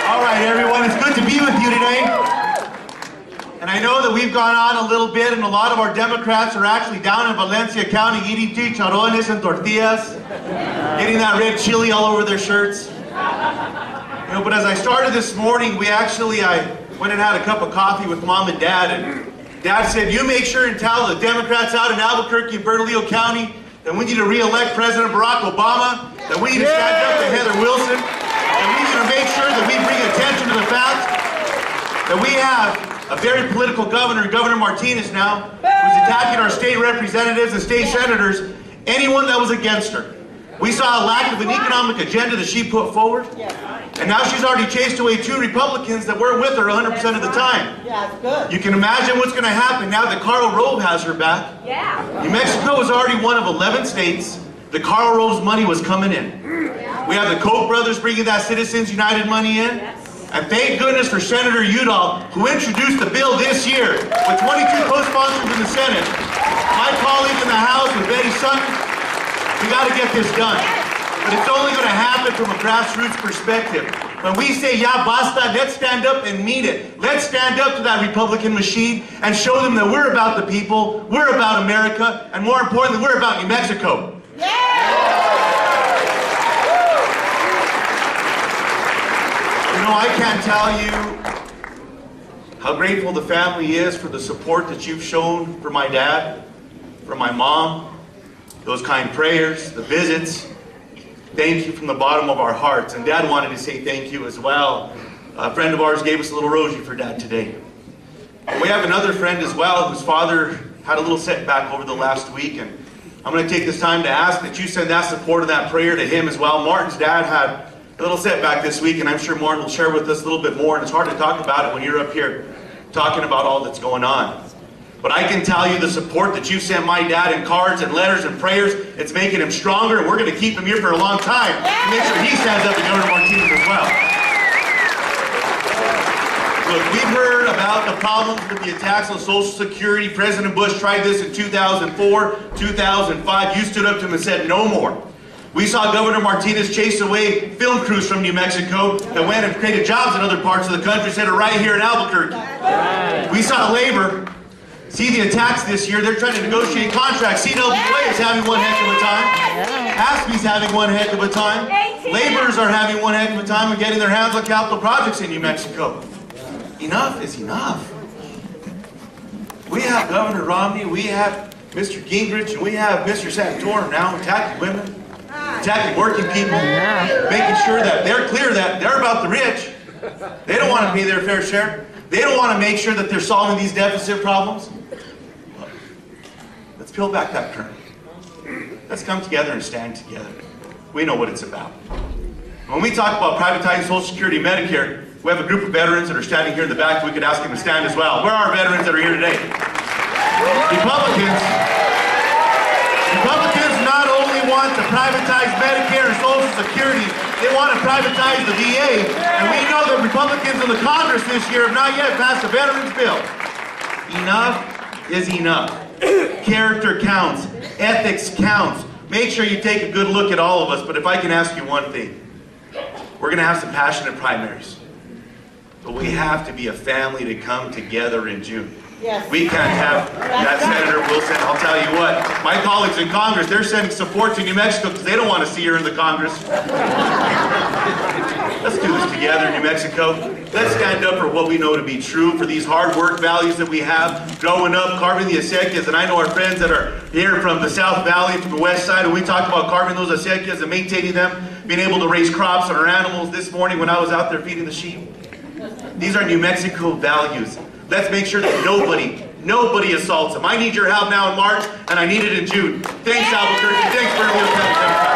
All right, everyone, it's good to be with you today. And I know that we've gone on a little bit, and a lot of our Democrats are actually down in Valencia County eating chicharrones and tortillas, getting that red chili all over their shirts. You know, but as I started this morning, I went and had a cup of coffee with Mom and Dad, and Dad said, you make sure and tell the Democrats out in Albuquerque and Bernalillo County that we need to re-elect President Barack Obama, that we need to stand up to Heather Wilson, and we need to make sure that we bring attention to the fact that we have a very political governor, Governor Martinez now, who's attacking our state representatives and state senators, anyone that was against her. We saw a lack of an economic agenda that she put forward, and now she's already chased away 2 Republicans that were with her 100% of the time. Yeah, it's good. You can imagine what's going to happen now that Karl Rove has her back. Yeah. New Mexico is already one of 11 states that Karl Rove's money was coming in. We have the Koch brothers bringing that Citizens United money in. And thank goodness for Senator Udall, who introduced the bill this year with 22 co-sponsors in the Senate. My colleague in the House with Betty Sutton, we got to get this done. But it's only going to happen from a grassroots perspective. When we say, ya basta, let's stand up and mean it. Let's stand up to that Republican machine and show them that we're about the people, we're about America, and more importantly, we're about New Mexico. You know, I can't tell you how grateful the family is for the support that you've shown for my dad, for my mom, those kind prayers, the visits. Thank you from the bottom of our hearts. And Dad wanted to say thank you as well. A friend of ours gave us a little rosary for Dad today. And we have another friend as well whose father had a little setback over the last week. And I'm going to take this time to ask that you send that support and that prayer to him as well. Martin's dad had a little setback this week, and I'm sure Martin will share with us a little bit more. And it's hard to talk about it when you're up here talking about all that's going on. But I can tell you the support that you sent my dad in cards and letters and prayers, it's making him stronger, and we're going to keep him here for a long time to make sure he stands up to Governor Martinez as well. Look, we've heard about the problems with the attacks on Social Security. President Bush tried this in 2004, 2005. You stood up to him and said no more. We saw Governor Martinez chase away film crews from New Mexico that went and created jobs in other parts of the country, instead of right here in Albuquerque. We saw labor see the attacks this year. They're trying to negotiate contracts. CWA is having one heck of a time. ASPE's having one heck of a time. Laborers are having one heck of a time and getting their hands on capital projects in New Mexico. Enough is enough. We have Governor Romney, we have Mr. Gingrich, and we have Mr. Santorum now attacking women, attacking working people, making sure that they're clear that they're about the rich. They don't want to pay their fair share. They don't want to make sure that they're solving these deficit problems. Let's peel back that curtain. Let's come together and stand together. We know what it's about. When we talk about privatizing Social Security and Medicare, we have a group of veterans that are standing here in the back. We could ask them to stand as well. Where are our veterans that are here today? Republicans not only want to privatize Medicare and Social Security, they want to privatize the VA. And we know that Republicans in the Congress this year have not yet passed a veterans bill. Enough is enough. Character counts. Ethics counts. Make sure you take a good look at all of us. But if I can ask you one thing, we're going to have some passionate primaries. But we have to be a family to come together in June. Yes. We can't have that Senator Wilson. I'll tell you what, my colleagues in Congress, they're sending support to New Mexico because they don't want to see her in the Congress. Let's do this together, New Mexico. Let's stand up for what we know to be true, for these hard work values that we have growing up, carving the acequias. And I know our friends that are here from the South Valley, from the west side, and we talk about carving those acequias and maintaining them, being able to raise crops on our animals. This morning when I was out there feeding the sheep, these are New Mexico values. Let's make sure that nobody assaults them. I need your help now in March, and I need it in June. Thanks, Albuquerque. Thanks, Bernalillo County.